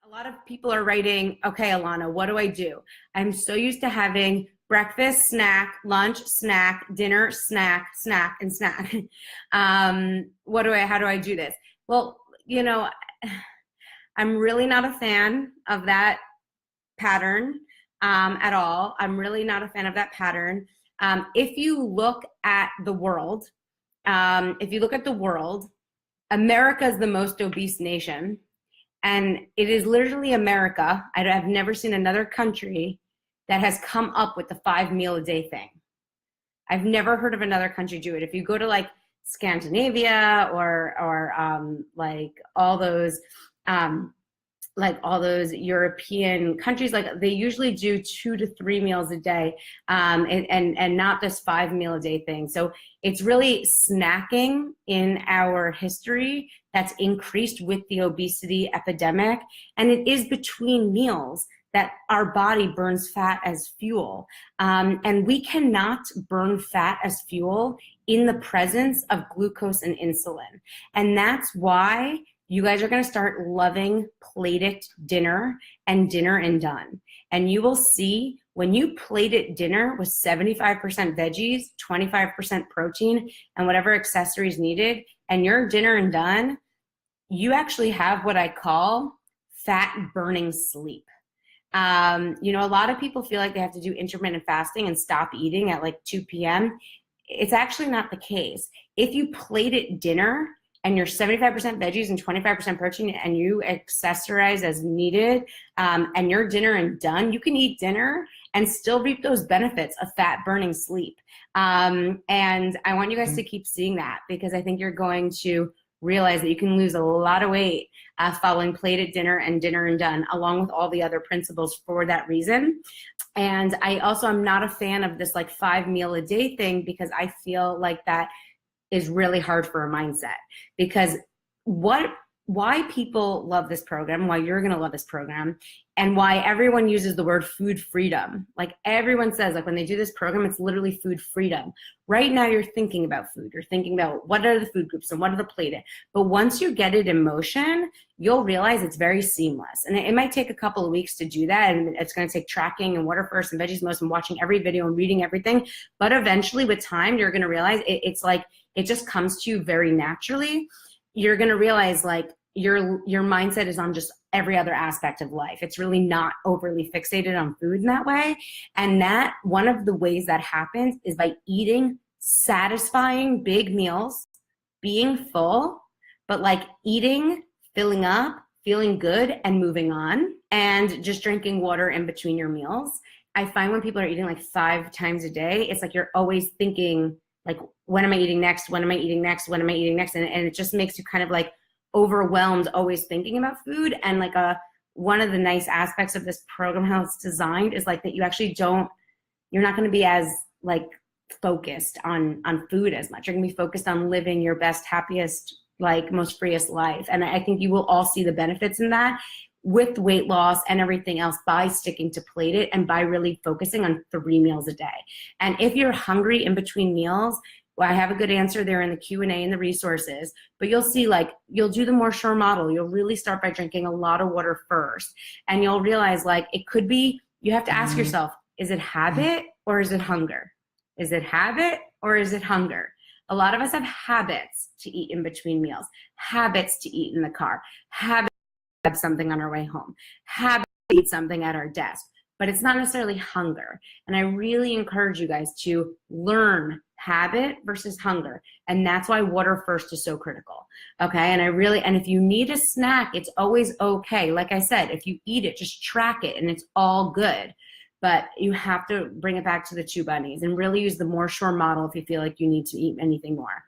A lot of people are writing, okay, Ilana, what do I do? I'm so used to having breakfast, snack, lunch, snack, dinner, snack, snack, and snack. How do I do this? Well, you know, I'm really not a fan of that pattern at all. I'm really not a fan of that pattern. If you look at the world, America is the most obese nation. And it is literally America. I've never seen another country that has come up with the 5 meal a day thing. I've never heard of another country do it. If you go to like Scandinavia or like all those European countries, like they usually do 2 to 3 meals a day, and not this 5 meal a day thing. So it's really snacking in our history that's increased with the obesity epidemic. And it is between meals that our body burns fat as fuel. And we cannot burn fat as fuel in the presence of glucose and insulin. And that's why you guys are going to start loving plated dinner and dinner and done. And you will see when you plate it dinner with 75% veggies, 25% protein, and whatever accessories needed, and your dinner and done, you actually have what I call fat burning sleep. A lot of people feel like they have to do intermittent fasting and stop eating at like 2 p.m. It's actually not the case. If you plate it dinner and you're 75% veggies and 25% protein and you accessorize as needed, and your dinner and done, you can eat dinner and still reap those benefits of fat burning sleep. And I want you guys to keep seeing that, because I think you're going to realize that you can lose a lot of weight following plated dinner and dinner and done, along with all the other principles for that reason. And I also am not a fan of this like 5 meal a day thing, because I feel like that is really hard for a mindset. Because why people love this program, why you're going to love this program, and why everyone uses the word food freedom. Like everyone says, like when they do this program, it's literally food freedom. Right now you're thinking about food. You're thinking about what are the food groups and what are the plated. But once you get it in motion, you'll realize it's very seamless. And it might take a couple of weeks to do that. And it's going to take tracking and water first and veggies most and watching every video and reading everything. But eventually with time, you're going to realize it's like, it just comes to you very naturally. You're going to realize like your mindset is on just every other aspect of life. It's really not overly fixated on food in that way. And that one of the ways that happens is by eating satisfying big meals, being full, but like eating, filling up, feeling good, and moving on, and just drinking water in between your meals. I find when people are eating like 5 times a day, it's like you're always thinking like, when am I eating next? When am I eating next? When am I eating next? And it just makes you kind of like overwhelmed always thinking about food. And like one of the nice aspects of this program, how it's designed, is like that you actually you're not going to be as like focused on food as much. You're going to be focused on living your best, happiest, like most freest life. And I think you will all see the benefits in that with weight loss and everything else by sticking to plated and by really focusing on 3 meals a day. And if you're hungry in between meals, well, I have a good answer there in the Q&A and the resources, but you'll see like, you'll do the more sure model. You'll really start by drinking a lot of water first. And you'll realize like, it could be, you have to ask yourself, is it habit or is it hunger? Is it habit or is it hunger? A lot of us have habits to eat in between meals, habits to eat in the car, habits to have something on our way home, habits to eat something at our desk, but it's not necessarily hunger. And I really encourage you guys to learn habit versus hunger. And that's why water first is so critical. Okay. And if you need a snack, it's always okay. Like I said, if you eat it, just track it and it's all good. But you have to bring it back to the 2 bunnies and really use the more sure model if you feel like you need to eat anything more.